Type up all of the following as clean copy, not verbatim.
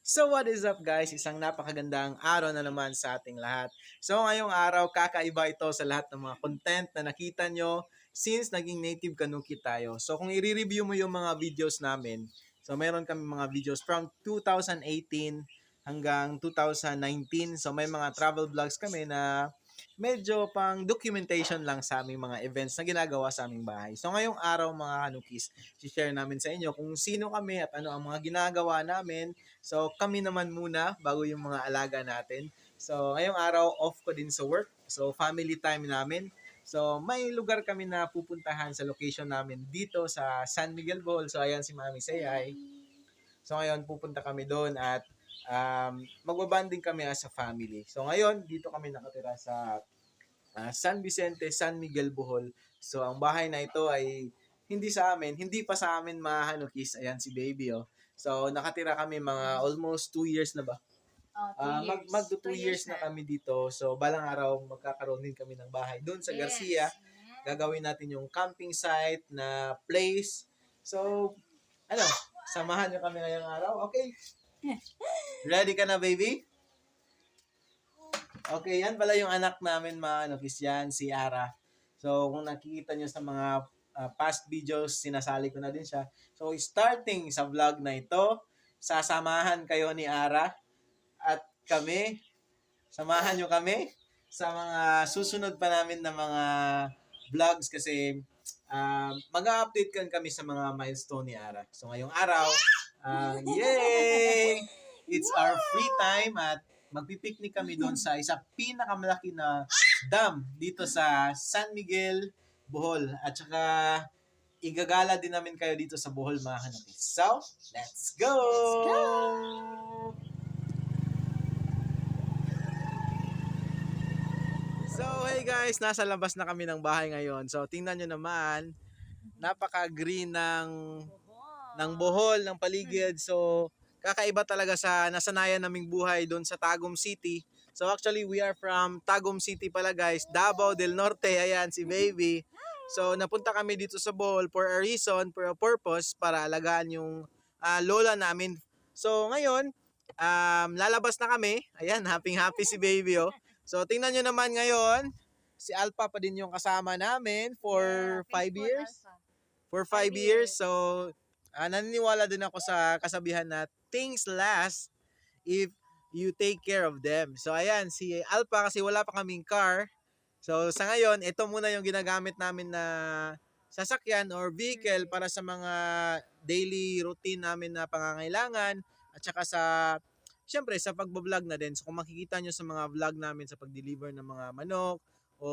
So what is up guys? Isang napakagandang araw na naman sa ating lahat. So ngayong araw, kakaiba ito sa lahat ng mga content na nakita nyo since naging native Kanuki tayo. So kung i-review mo yung mga videos namin, so meron kami mga videos from 2018 hanggang 2019. So may mga travel vlogs kami na medyo pang documentation lang sa aming mga events na ginagawa sa aming bahay. So ngayong araw mga Kanukis, share namin sa inyo kung sino kami at ano ang mga ginagawa namin. So, kami naman muna bago yung mga alaga natin. So, ngayong araw, off ko din sa work. So, family time namin. So, may lugar kami na pupuntahan sa location namin dito sa San Miguel Bohol. So, ayan si Mami Sayay. So, ngayon pupunta kami doon at magbabanding kami as a family. So, ngayon, dito kami nakatira sa San Vicente, San Miguel Bohol. So, ang bahay na ito ay hindi pa sa amin mahanukis. Ayan si baby, oh. So, nakatira kami mga almost 2 years na ba? Oh, 2 years. Magto 2 years na kami dito. So, balang araw magkakaroon din kami ng bahay doon sa Garcia. Gagawin natin yung camping site na place. So, samahan nyo kami ngayong araw. Okay? Ready ka na, baby? Okay, yan pala yung anak namin, mga Christian, si Ara. So, kung nakikita nyo sa mga past videos, sinasali ko na din siya. So, starting sa vlog na ito, sasamahan kayo ni Ara at kami, samahan nyo kami sa mga susunod pa namin na mga vlogs kasi mag-update kan kami sa mga milestone ni Ara. So, ngayong araw, yay! It's our free time at magpipiknik kami doon sa isa pinakamalaki na dam dito sa San Miguel, Bohol. At saka igagala din namin kayo dito sa Bohol, mga kanapis. So, let's go! So, hey guys, nasa labas na kami ng bahay ngayon. So, tingnan nyo naman, napaka-green ng Bohol, ng paligid. So, kakaiba talaga sa nasanayan naming buhay doon sa Tagum City. So actually, we are from Tagum City pala guys, Davao del Norte. Ayan, si baby. So napunta kami dito sa Bohol for a reason, for a purpose, para alagaan yung lola namin. So ngayon, lalabas na kami. Ayan, happy si baby, oh. So tingnan nyo naman ngayon, si Alpha pa din yung kasama namin for 5 years. For 5 years. So naniniwala din ako sa kasabihan na things last if you take care of them. So ayan, si Alpha kasi wala pa kaming car. So sa ngayon, ito muna yung ginagamit namin na sasakyan or vehicle para sa mga daily routine namin na pangangailangan at saka syempre sa pagbablog na din. So kung makikita nyo sa mga vlog namin sa pag-deliver ng mga manok o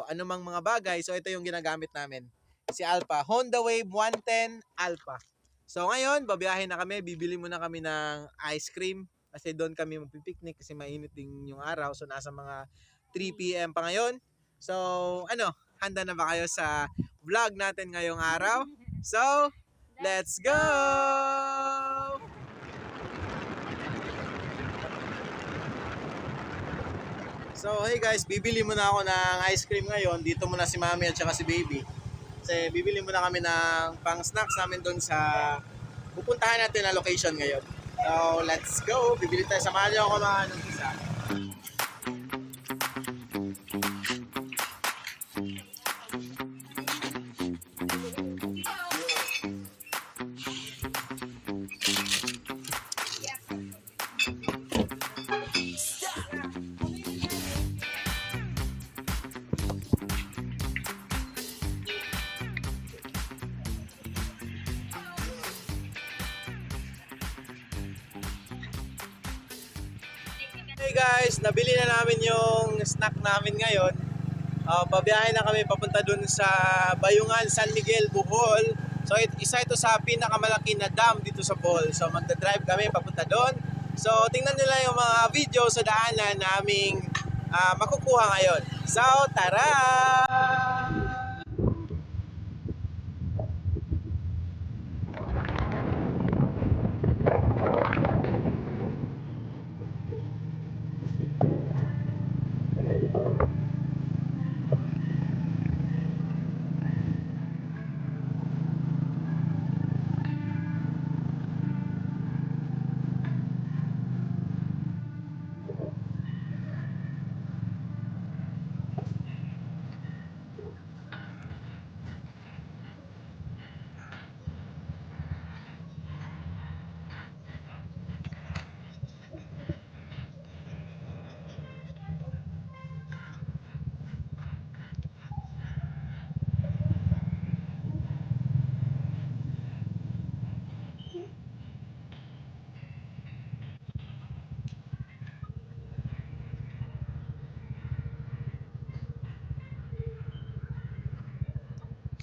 anumang mga bagay, so ito yung ginagamit namin. Si Alpha, Honda Wave 110 Alpha. So ngayon, babiyahin na kami, bibili muna kami ng ice cream kasi doon kami magpipiknik kasi mainit din yung araw. So nasa mga 3 p.m. pa ngayon. So handa na ba kayo sa vlog natin ngayong araw? So, let's go! So hey guys, bibili muna ako ng ice cream ngayon. Dito muna si Mami at saka si Baby. Kasi bibili muna kami ng pang snacks namin doon sa pupuntahan natin na location ngayon. So, let's go. Bibili tayo. Samahan niyo ako mga anong isa. Hey guys, nabili na namin yung snack namin ngayon. Babiyahe na kami papunta dun sa Bayungan, San Miguel, Bohol. So isa ito sa pinakamalaki na dam dito sa Bohol. So magdadrive kami papunta doon. So tingnan nyo lang yung mga video sa daanan naming makukuha ngayon. So tara!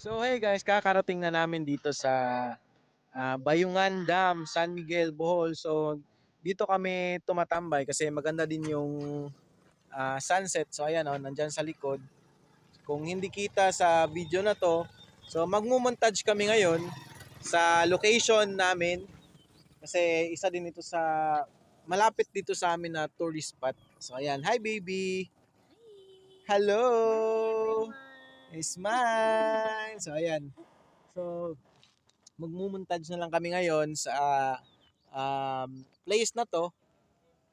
So hey guys, kakarating na namin dito sa Bayungan Dam, San Miguel, Bohol. So dito kami tumatambay kasi maganda din yung sunset. So ayan oh, nandyan sa likod. Kung hindi kita sa video na to, so magmumontage kami ngayon sa location namin kasi isa din ito sa malapit dito sa amin na tourist spot. So ayan, hi baby. Hello. Smile. So ayan. So magmumontage na lang kami ngayon sa place na to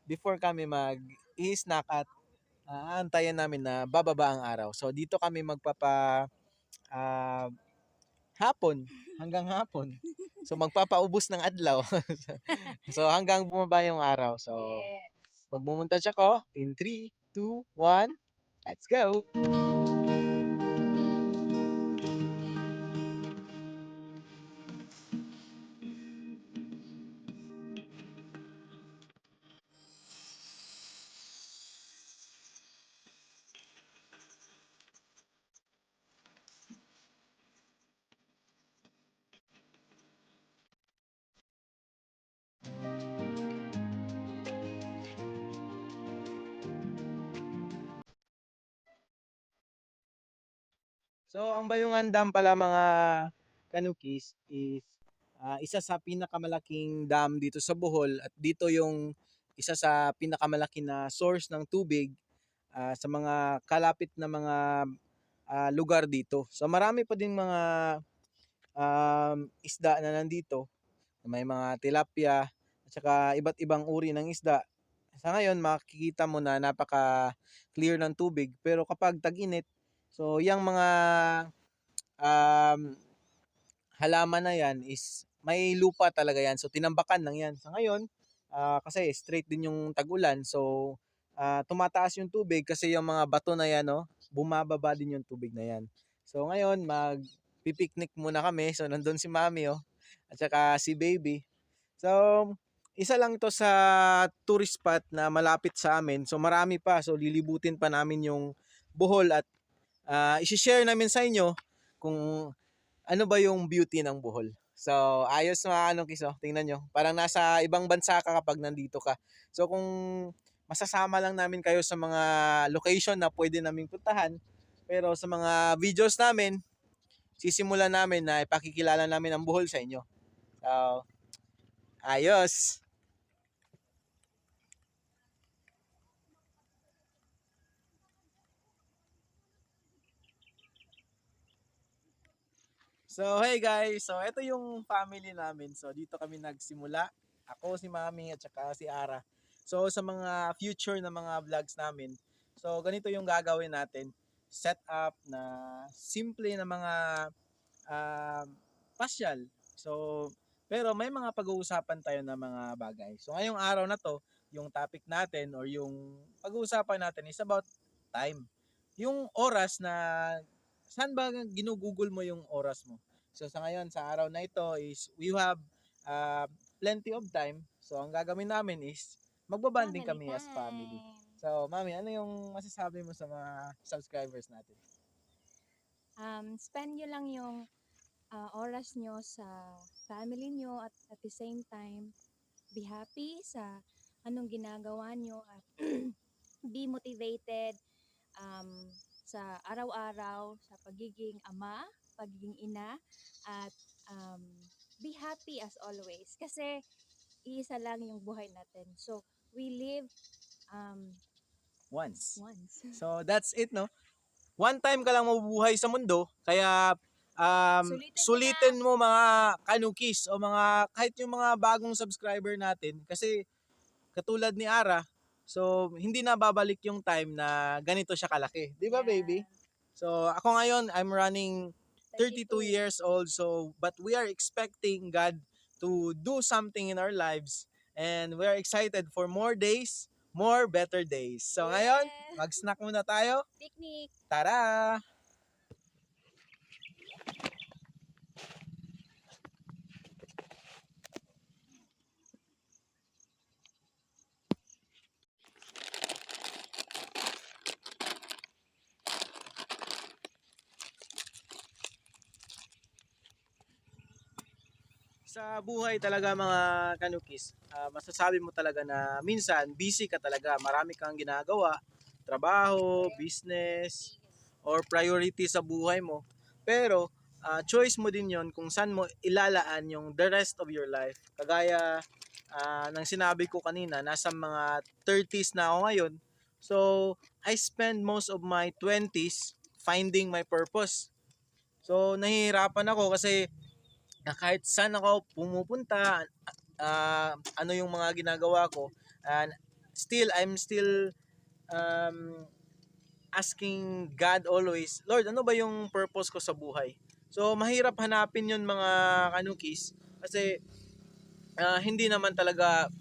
before kami mag-snack at aantayan namin na bababa ang araw. So dito kami magpapa ah, hapon hanggang hapon. So magpapaubos ng adlaw. So hanggang bumaba yung araw. So magmumontage ako in 3, 2, 1. Let's go. So, ang Bayungan Dam pala mga kanukis is isa sa pinakamalaking dam dito sa Bohol at dito yung isa sa pinakamalaki na source ng tubig sa mga kalapit na mga lugar dito. So, marami pa din mga isda na nandito. May mga tilapia at saka iba't ibang uri ng isda. Sa ngayon, makikita mo na napaka-clear ng tubig. Pero kapag tag-init, so yung mga um, halaman na yan is may lupa talaga yan. So tinambakan lang yan. Sa ngayon, kasi straight din yung tag-ulan. So tumataas yung tubig kasi yung mga bato na yan, no, bumababa din yung tubig na yan. So ngayon, mag-picnic muna kami. So nandun si Mami, oh, at saka si Baby. So isa lang ito sa tourist spot na malapit sa amin. So marami pa. So lilibutin pa namin yung Bohol at isi-share namin sa inyo kung ano ba yung beauty ng Bohol. So, ayos mga anong kiso. Tingnan nyo. Parang nasa ibang bansa ka kapag nandito ka. So, kung masasama lang namin kayo sa mga location na pwede naming puntahan, pero sa mga videos namin, sisimulan namin na ipakikilala namin ang Bohol sa inyo. So, ayos. So, hey guys. So, ito yung family namin. So, dito kami nagsimula. Ako, si Mami, at saka si Ara. So, sa mga future na mga vlogs namin, so, ganito yung gagawin natin. Set up na simple na mga um, pasyal. So, pero may mga pag-uusapan tayo na mga bagay. So, ngayong araw na to, yung topic natin or yung pag-uusapan natin is about time. Yung oras na saan ba ginugugol mo yung oras mo? So sa ngayon, sa araw na ito is we have uh, plenty of time. So ang gagawin namin is magbabanding Family kami as family. time. So mami, ano yung masasabi mo sa mga subscribers natin? Spend nyo lang yung oras nyo sa family nyo at the same time, be happy sa anong ginagawa nyo at be motivated um, sa araw-araw, sa pagiging ama, pagiging ina, at um, be happy as always. Kasi iisa lang yung buhay natin. So, we live um, Once. once. So that's it, no? One time ka lang mabubuhay sa mundo, kaya Sulitin nyo na. sulitin mo mga kanukis o mga kahit yung mga bagong subscriber natin kasi katulad ni Ara, so hindi na babalik yung time na ganito siya kalaki. 'Di ba, baby? So ako ngayon, I'm running 32 years old, so but we are expecting God to do something in our lives and we are excited for more days, more better days. So ngayon, Yeah. mag-snack muna tayo. Picnic. Tara! Sa buhay talaga mga kanukis, masasabi mo talaga na minsan busy ka talaga, marami kang ginagawa, trabaho, business, or priority sa buhay mo. Pero choice mo din yon kung saan mo ilalaan yung the rest of your life. Kagaya ng sinabi ko kanina, nasa mga 30s na ako ngayon. So, I spend most of my 20s finding my purpose. So, nahihirapan ako kasi kahit saan ako pumupunta, ano yung mga ginagawa ko, and I'm still um, asking God always, Lord, ano ba yung purpose ko sa buhay? So, mahirap hanapin yun mga kanukis kasi hindi naman talaga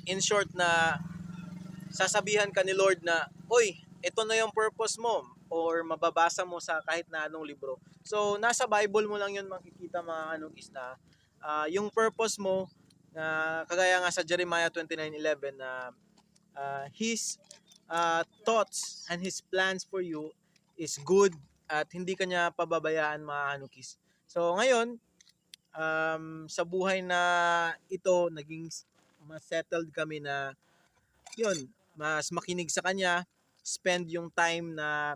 in short na sasabihan ka ni Lord na, Uy, ito na yung purpose mo or mababasa mo sa kahit na anong libro. So, nasa Bible mo lang yun makikita mga kanukis na yung purpose mo na kagaya nga sa Jeremiah 29:11 na His thoughts and His plans for you is good at hindi kanya pababayaan mga kanukis. So, ngayon, sa buhay na ito, naging mas settled kami na yun, mas makinig sa kanya, spend yung time na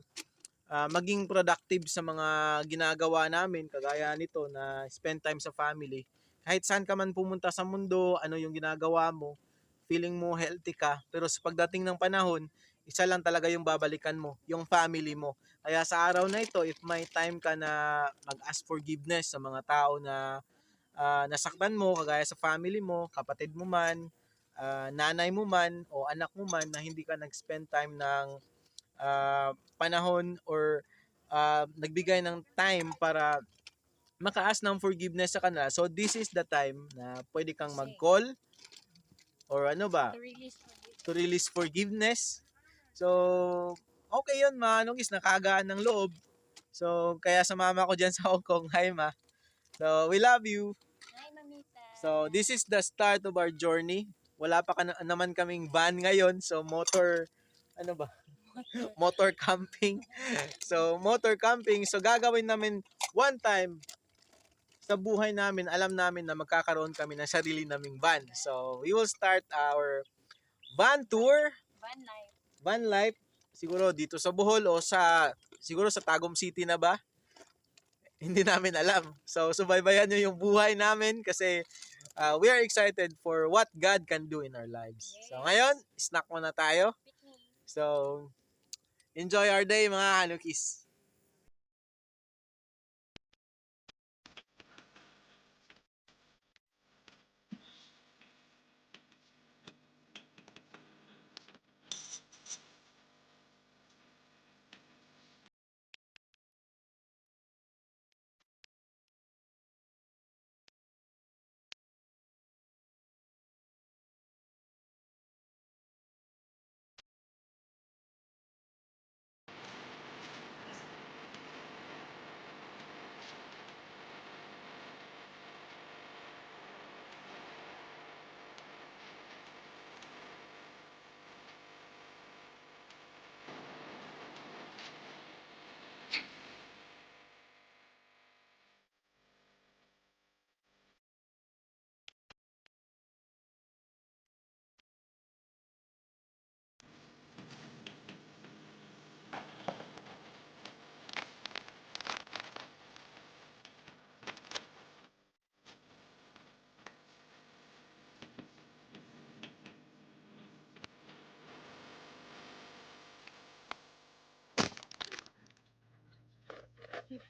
maging productive sa mga ginagawa namin, kagaya nito na spend time sa family. Kahit saan ka man pumunta sa mundo, ano yung ginagawa mo, feeling mo healthy ka, pero sa pagdating ng panahon, isa lang talaga yung babalikan mo, yung family mo. Kaya sa araw na ito, if may time ka na mag-ask forgiveness sa mga tao na nasaktan mo, kagaya sa family mo, kapatid mo man, nanay mo man, o anak mo man na hindi ka nag-spend time ng panahon or nagbigay ng time para maka-ask ng forgiveness sa kanila. So this is the time na pwede kang mag-call or ano ba, To release to release forgiveness. So okay yun mga nungis, nakagaan ng loob. So kaya sa mama ko dyan sa Hong Kong, hi ma. So we love you. Hi, mamita. So this is the start of our journey. Wala pa naman kaming van ngayon. So ano ba? Motor camping. So motor camping. So gagawin namin one time sa buhay namin, alam namin na magkakaroon kami ng sarili naming van. So we will start our van tour, Van life. van life, siguro dito sa Bohol o siguro sa Tagum City na ba? Hindi namin alam. So, subaybayan nyo yung buhay namin kasi we are excited for what God can do in our lives. So, ngayon, snack muna tayo. Picnic. So, enjoy our day mga Hanukis.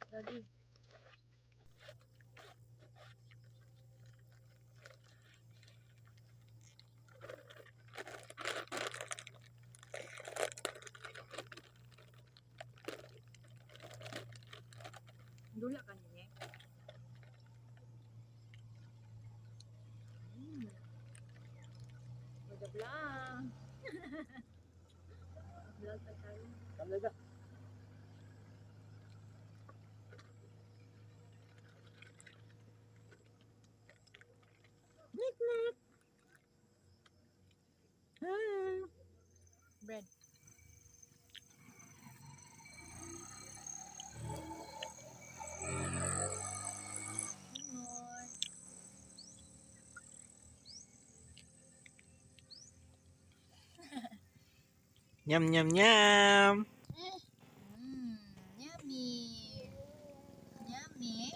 Daddy. Dula ka niya. Blah. Vlog pa tayo. Talaga. Bread. Good. Nyam, nyam, nyam. Yummy. Yummy.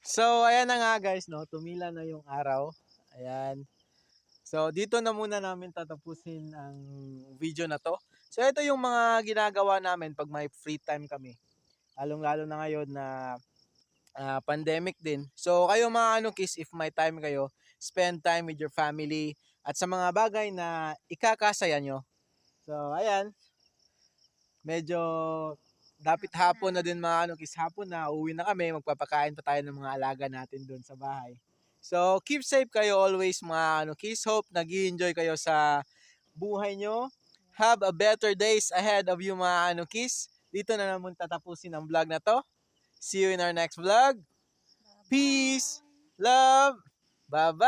So, ayan na nga guys, no? Tumila na yung araw. Ayan. So, dito na muna namin tatapusin ang video na to. So, ito yung mga ginagawa namin pag may free time kami. Lalong-lalo na ngayon na pandemic din. So, kayo mga Anukis, if may time kayo, spend time with your family at sa mga bagay na ikakasaya nyo. So, ayan. Medyo dapit hapon na din mga Anukis. Hapon na, uwi na kami. Magpapakain pa tayo ng mga alaga natin doon sa bahay. So, keep safe kayo always mga Anukis. Hope nag-enjoy kayo sa buhay nyo. Have a better days ahead of you mga Anukis. Dito na naman tatapusin ang vlog na to. See you in our next vlog. Peace, love, bye-bye!